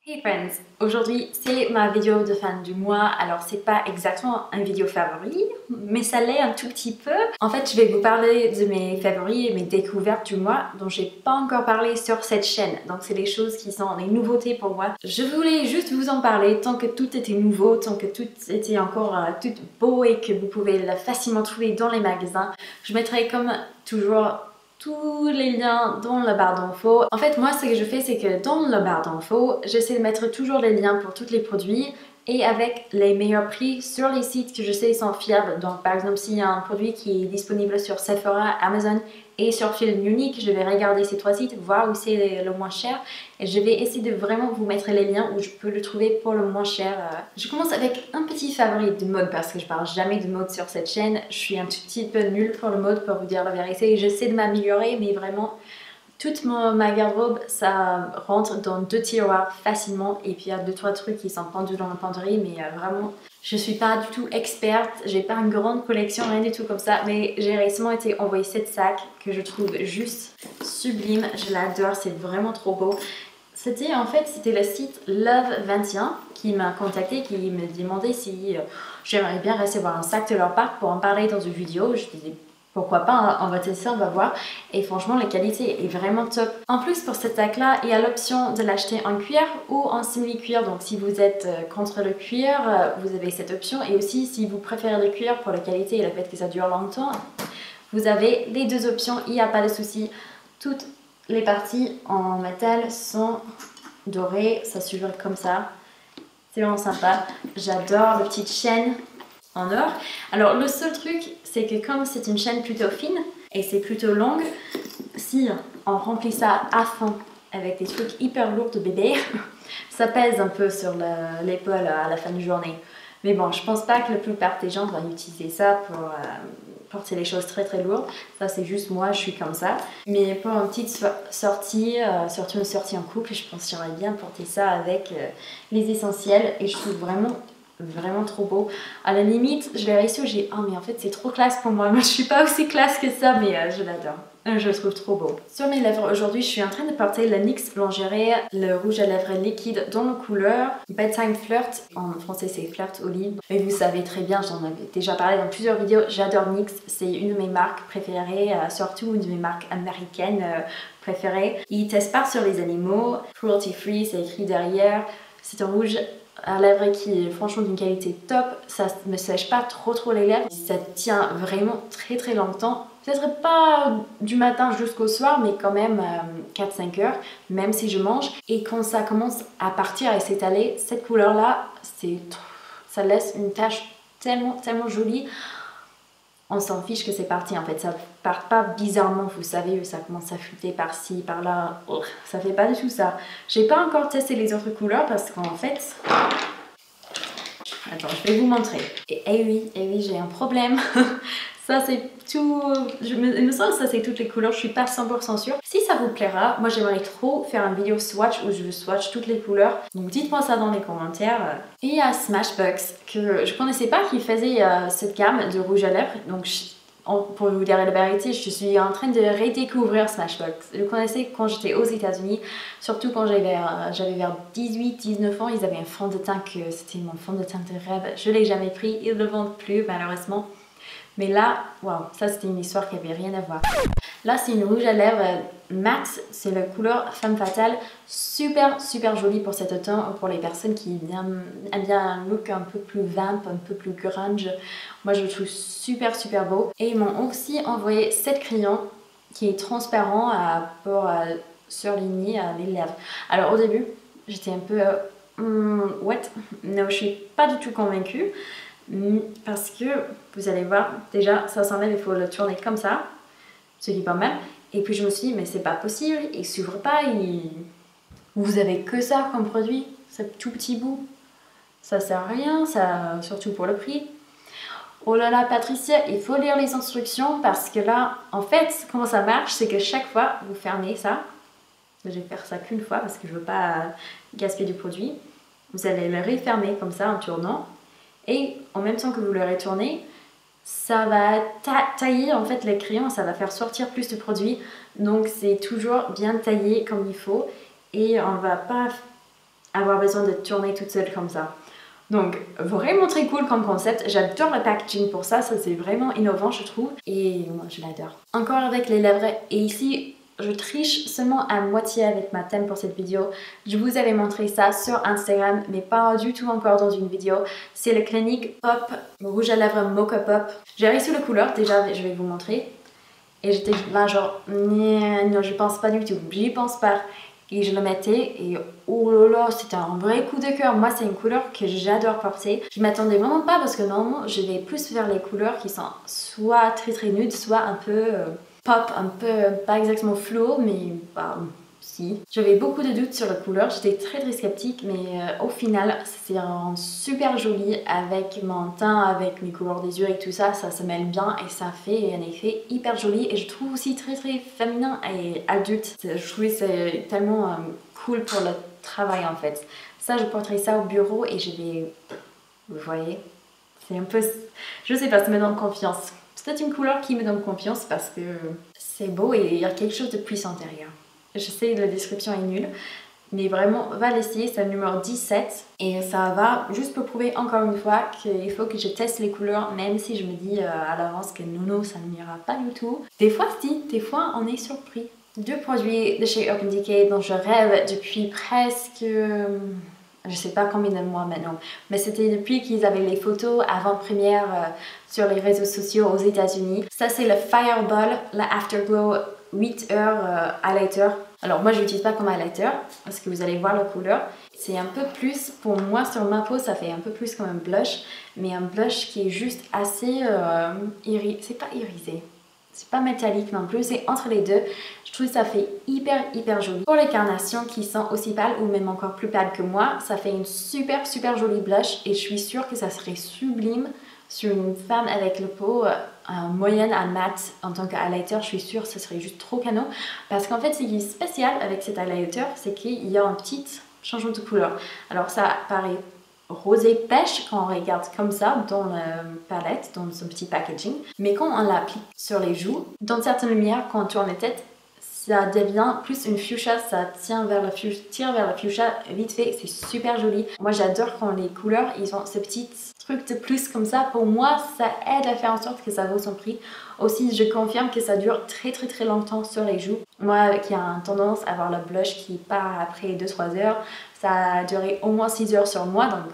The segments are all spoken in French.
Hey friends, aujourd'hui c'est ma vidéo de fin du mois, alors c'est pas exactement un vidéo favori, mais ça l'est un tout petit peu. En fait je vais vous parler de mes favoris et mes découvertes du mois dont j'ai pas encore parlé sur cette chaîne, donc c'est des choses qui sont des nouveautés pour moi. Je voulais juste vous en parler tant que tout était nouveau, tant que tout était encore tout beau et que vous pouvez le facilement trouver dans les magasins. Je mettrai comme toujours tous les liens dans la barre d'infos. En fait, moi, ce que je fais, c'est que dans la barre d'infos, j'essaie de mettre toujours les liens pour tous les produits et avec les meilleurs prix sur les sites que je sais sont fiables. Donc, par exemple, s'il y a un produit qui est disponible sur Sephora, Amazon et sur Film Unique, je vais regarder ces trois sites, voir où c'est le moins cher et je vais essayer de vraiment vous mettre les liens où je peux le trouver pour le moins cher. Je commence avec un petit favori de mode parce que je parle jamais de mode sur cette chaîne. Je suis un tout petit peu nulle pour le mode pour vous dire la vérité. J'essaie de m'améliorer mais vraiment toute ma garde-robe ça rentre dans 2 tiroirs facilement et puis il y a 2-3 trucs qui sont pendus dans la penderie mais vraiment je suis pas du tout experte, j'ai pas une grande collection, rien du tout comme ça, mais j'ai récemment été envoyé 7 sacs que je trouve juste sublime, je l'adore, c'est vraiment trop beau. C'était le site Love21 qui m'a contacté, qui me demandait si j'aimerais bien recevoir un sac de leur part pour en parler dans une vidéo. Je disais pourquoi pas, hein, on va tester, on va voir. Et franchement, la qualité est vraiment top. En plus, pour cet sac-là, il y a l'option de l'acheter en cuir ou en simili-cuir. Donc, si vous êtes contre le cuir, vous avez cette option. Et aussi, si vous préférez le cuir pour la qualité et le fait que ça dure longtemps, vous avez les deux options. Il n'y a pas de souci. Toutes les parties en métal sont dorées. Ça s'ouvre comme ça. C'est vraiment sympa. J'adore les petites chaînes en or. Alors le seul truc, c'est que comme c'est une chaîne plutôt fine et c'est plutôt longue, si on remplit ça à fond avec des trucs hyper lourds de bébé, ça pèse un peu sur l'épaule à la fin de journée. Mais bon, je pense pas que la plupart des gens vont utiliser ça pour porter les choses très très lourdes. Ça c'est juste moi, je suis comme ça. Mais pour une petite sortie, surtout une sortie en couple, je pense que j'aimerais bien porter ça avec les essentiels et je trouve vraiment trop beau. À la limite, je l'ai réussi, j'ai oh mais en fait c'est trop classe pour moi. Moi je suis pas aussi classe que ça, mais je l'adore. Je le trouve trop beau. Sur mes lèvres aujourd'hui, je suis en train de porter le NYX Lingerie, le rouge à lèvres liquide dans la couleur Bedtime Flirt. En français c'est Flirt Olive. Et vous savez très bien, j'en avais déjà parlé dans plusieurs vidéos, j'adore NYX. C'est une de mes marques préférées, surtout une de mes marques américaines préférées. Ils testent pas sur les animaux, cruelty free, c'est écrit derrière. C'est un rouge à lèvres qui est franchement d'une qualité top, ça ne sèche pas trop les lèvres, ça tient vraiment très longtemps, peut-être pas du matin jusqu'au soir mais quand même 4-5 heures, même si je mange, et quand ça commence à partir et s'étaler, cette couleur là, ça laisse une tache tellement jolie. On s'en fiche que c'est parti en fait, ça part pas bizarrement, vous savez, ça commence à fuiter par-ci, par-là, ça fait pas du tout ça. J'ai pas encore testé les autres couleurs parce qu'en fait... Attends, je vais vous montrer. Et oui, j'ai un problème. Ça c'est tout... il me semble que ça c'est toutes les couleurs, je suis pas 100% sûre. Si ça vous plaira, moi j'aimerais trop faire une vidéo swatch où je swatch toutes les couleurs. Donc dites-moi ça dans les commentaires. Et il y a Smashbox que je connaissais pas qui faisait cette gamme de rouge à lèvres. Donc pour vous dire la vérité, je suis en train de redécouvrir Smashbox. Je connaissais quand j'étais aux États-Unis, surtout quand j'avais vers 18-19 ans, ils avaient un fond de teint que c'était mon fond de teint de rêve. Je l'ai jamais pris, ils ne le vendent plus malheureusement. Mais là, waouh, ça c'était une histoire qui avait rien à voir. Là c'est une rouge à lèvres mat, c'est la couleur Femme Fatale, super jolie pour cet automne, pour les personnes qui aiment bien un look un peu plus vamp, un peu plus grunge. Moi je le trouve super beau. Et ils m'ont aussi envoyé 7 crayons qui est transparent pour surligner les lèvres. Alors au début, j'étais un peu wet, non je suis pas du tout convaincue. Parce que vous allez voir, déjà ça s'enlève, il faut le tourner comme ça, ce qui est pas mal. Et puis je me suis dit, mais c'est pas possible, il s'ouvre pas, vous avez que ça comme produit, ce tout petit bout, ça sert à rien, ça, surtout pour le prix. Oh là là Patricia, il faut lire les instructions parce que là, en fait, comment ça marche, c'est que chaque fois vous fermez ça, je vais faire ça qu'une fois parce que je veux pas gaspiller du produit, vous allez le refermer comme ça en tournant. Et en même temps que vous le retournez, ça va tailler en fait les crayons, ça va faire sortir plus de produits. Donc c'est toujours bien taillé comme il faut et on va pas avoir besoin de tourner toute seule comme ça. Donc vraiment très cool comme concept, j'adore le packaging pour ça, ça c'est vraiment innovant je trouve et moi je l'adore. Encore avec les lèvres et ici je triche seulement à moitié avec ma thème pour cette vidéo. Je vous avais montré ça sur Instagram mais pas du tout encore dans une vidéo. C'est le Clinique Pop rouge à lèvres Mocha Pop. J'ai reçu la couleur déjà, je vais vous montrer. Et j'étais là genre non je pense pas du tout, j'y pense pas. Et je le mettais et oh là là, c'était un vrai coup de cœur. Moi, c'est une couleur que j'adore porter. Je m'attendais vraiment pas parce que normalement, je vais plus vers les couleurs qui sont soit très nudes, soit un peu pop, un peu pas exactement fluo, mais bah, si. J'avais beaucoup de doutes sur la couleur, j'étais très sceptique, mais au final, c'est un super joli avec mon teint, avec mes couleurs des yeux et tout ça, ça se mêle bien et ça fait un effet hyper joli et je trouve aussi très féminin et adulte. Je trouvais c'est tellement cool pour le travail en fait. Ça, je porterai ça au bureau et je vais, vous voyez, c'est un peu, je sais pas, ça me donne confiance. C'est une couleur qui me donne confiance parce que c'est beau et il y a quelque chose de puissant derrière. Je sais la description est nulle, mais vraiment va l'essayer, c'est le numéro 17 et ça va juste pour prouver encore une fois qu'il faut que je teste les couleurs même si je me dis à l'avance que non, ça ne m'ira pas du tout. Des fois si, des fois on est surpris. 2 produits de chez Urban Decay dont je rêve depuis presque... je sais pas combien de mois maintenant, mais c'était depuis qu'ils avaient les photos avant-première sur les réseaux sociaux aux États-Unis. Ça c'est le Fireball, la Afterglow 8 heures highlighter. Alors moi je l'utilise pas comme highlighter parce que vous allez voir la couleur. C'est un peu plus, pour moi sur ma peau ça fait un peu plus comme un blush, mais un blush qui est juste assez c'est pas irisé. C'est pas métallique non plus, c'est entre les deux. Je trouve que ça fait hyper joli. Pour les carnations qui sont aussi pâles ou même encore plus pâles que moi, ça fait une super jolie blush et je suis sûre que ça serait sublime sur une femme avec la peau moyenne à mat en tant que highlighter. Je suis sûre que ce serait juste trop canon parce qu'en fait ce qui est spécial avec cet highlighter c'est qu'il y a un petit changement de couleur. Alors ça paraît rosé pêche quand on regarde comme ça dans la palette, dans son petit packaging. Mais quand on l'applique sur les joues, dans certaines lumières, quand on tourne la tête, ça devient plus une fuchsia, ça tire vers la fuchsia vite fait, c'est super joli. Moi j'adore quand les couleurs, ils ont ce petit truc de plus comme ça. Pour moi, ça aide à faire en sorte que ça vaut son prix. Aussi, je confirme que ça dure très longtemps sur les joues. Moi qui a tendance à avoir le blush qui part après 2-3 heures, ça a duré au moins 6 heures sur moi, donc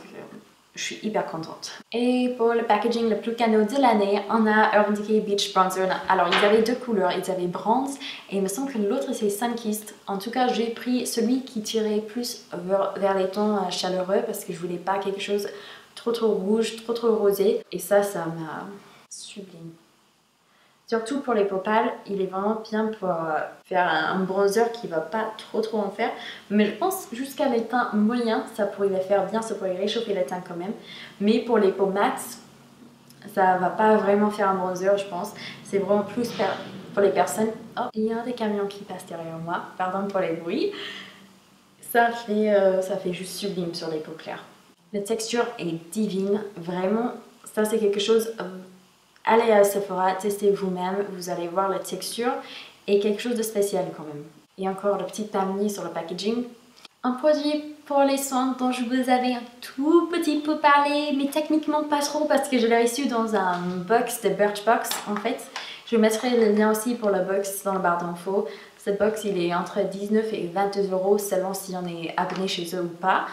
je suis hyper contente. Et pour le packaging le plus cadeau de l'année, on a Urban Decay Beach Bronzer. Alors ils avaient 2 couleurs, ils avaient bronze et il me semble que l'autre c'est Sunkissed. En tout cas j'ai pris celui qui tirait plus vers les tons chaleureux parce que je voulais pas quelque chose trop rouge, trop rosé. Et ça m'a sublime. Surtout pour les peaux pâles, il est vraiment bien pour faire un bronzer qui va pas trop en faire. Mais je pense jusqu'à les teints moyens, ça pourrait le faire bien, ça pourrait réchauffer les teints quand même. Mais pour les peaux mates, ça va pas vraiment faire un bronzer je pense. C'est vraiment plus pour les personnes... Oh, il y a des camions qui passent derrière moi, pardon pour les bruits. Ça fait juste sublime sur les peaux claires. La texture est divine, vraiment, ça c'est quelque chose... Allez à Sephora, testez vous-même, vous allez voir la texture et quelque chose de spécial quand même. Et encore le petit palmier sur le packaging. Un produit pour les soins dont je vous avais un tout petit peu parlé, mais techniquement pas trop parce que je l'ai reçu dans un box de Birchbox en fait. Je vous mettrai le lien aussi pour la box dans la barre d'infos. Cette box il est entre 19 et 22 € selon si on est abonné chez eux ou pas.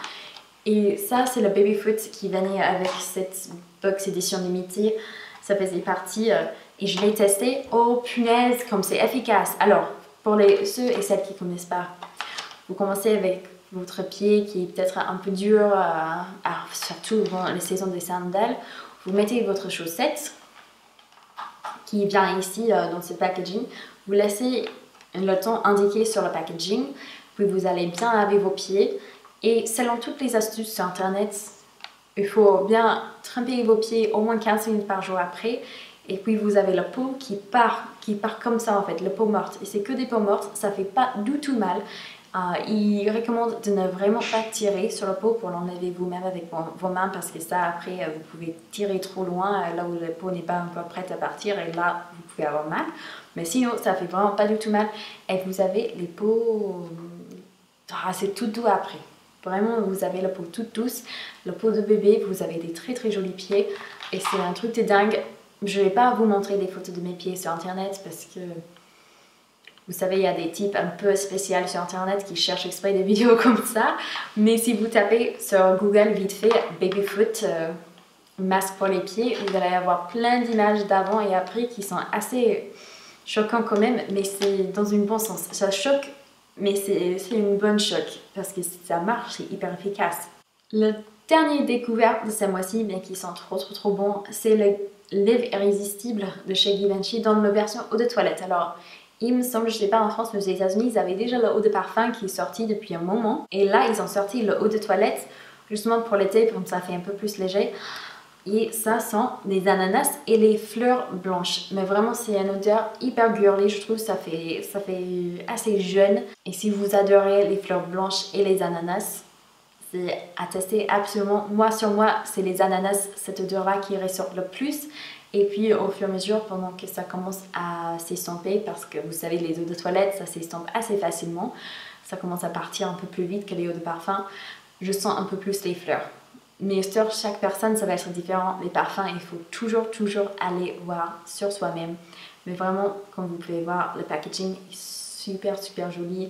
Et ça c'est le Baby Foot qui venait avec cette box édition limitée. Ça faisait partie et je l'ai testé. Oh punaise, comme c'est efficace. Alors, pour ceux et celles qui ne connaissent pas, vous commencez avec votre pied qui est peut-être un peu dur, surtout dans les saisons des sandales. Vous mettez votre chaussette qui vient ici dans ce packaging. Vous laissez le ton indiqué sur le packaging. Puis vous allez bien laver vos pieds. Et selon toutes les astuces sur internet, il faut bien tremper vos pieds au moins 15 minutes par jour après. Et puis vous avez la peau qui part comme ça en fait, la peau morte. Et c'est que des peaux mortes, ça fait pas du tout mal. Il recommande de ne vraiment pas tirer sur la peau pour l'enlever vous-même avec vos mains parce que ça après vous pouvez tirer trop loin là où la peau n'est pas encore prête à partir et là vous pouvez avoir mal. Mais sinon ça fait vraiment pas du tout mal et vous avez les peaux... c'est tout doux après. Vraiment, vous avez la peau toute douce, la peau de bébé, vous avez des très très jolis pieds et c'est un truc de dingue. Je vais pas vous montrer des photos de mes pieds sur internet parce que vous savez, il y a des types un peu spéciaux sur internet qui cherchent exprès des vidéos comme ça. Mais si vous tapez sur Google vite fait babyfoot masque pour les pieds, vous allez avoir plein d'images d'avant et après qui sont assez choquants quand même, mais c'est dans une bonne sens. Ça choque, mais c'est une bonne choc parce que ça marche, c'est hyper efficace. Le dernier découverte de ce mois-ci, mais qui sent trop bon, c'est le Live Irrésistible de chez Givenchy dans la version eau de toilette. Alors, il me semble, je sais pas en France, mais aux États-Unis, ils avaient déjà le eau de parfum qui est sorti depuis un moment. Et là, ils ont sorti le eau de toilette, justement pour l'été, comme ça fait un peu plus léger. Et ça sent les ananas et les fleurs blanches. Mais vraiment, c'est une odeur hyper girly, je trouve, ça fait assez jeune. Et si vous adorez les fleurs blanches et les ananas, c'est à tester absolument. Moi, sur moi, c'est les ananas, cette odeur-là qui ressort le plus. Et puis au fur et à mesure, pendant que ça commence à s'estomper, parce que vous savez, les eaux de toilette, ça s'estompe assez facilement. Ça commence à partir un peu plus vite que les eaux de parfum. Je sens un peu plus les fleurs. Mais sur chaque personne, ça va être différent. Les parfums, il faut toujours aller voir sur soi-même. Mais vraiment, comme vous pouvez voir, le packaging est super joli.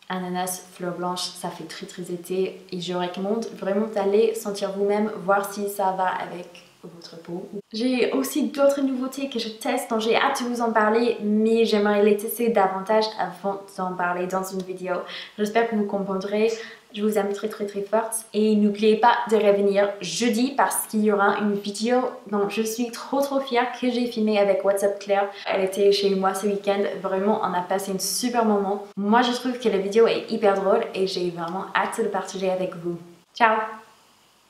Ananas, fleurs blanches, ça fait très été. Et je recommande vraiment d'aller sentir vous-même, voir si ça va avec votre peau. J'ai aussi d'autres nouveautés que je teste dont j'ai hâte de vous en parler, mais j'aimerais les tester davantage avant d'en parler dans une vidéo. J'espère que vous comprendrez. Je vous aime très forte et n'oubliez pas de revenir jeudi parce qu'il y aura une vidéo dont je suis trop fière que j'ai filmée avec WhatsApp Claire. Elle était chez moi ce week-end, vraiment on a passé un super moment. Moi je trouve que la vidéo est hyper drôle et j'ai vraiment hâte de le partager avec vous. Ciao!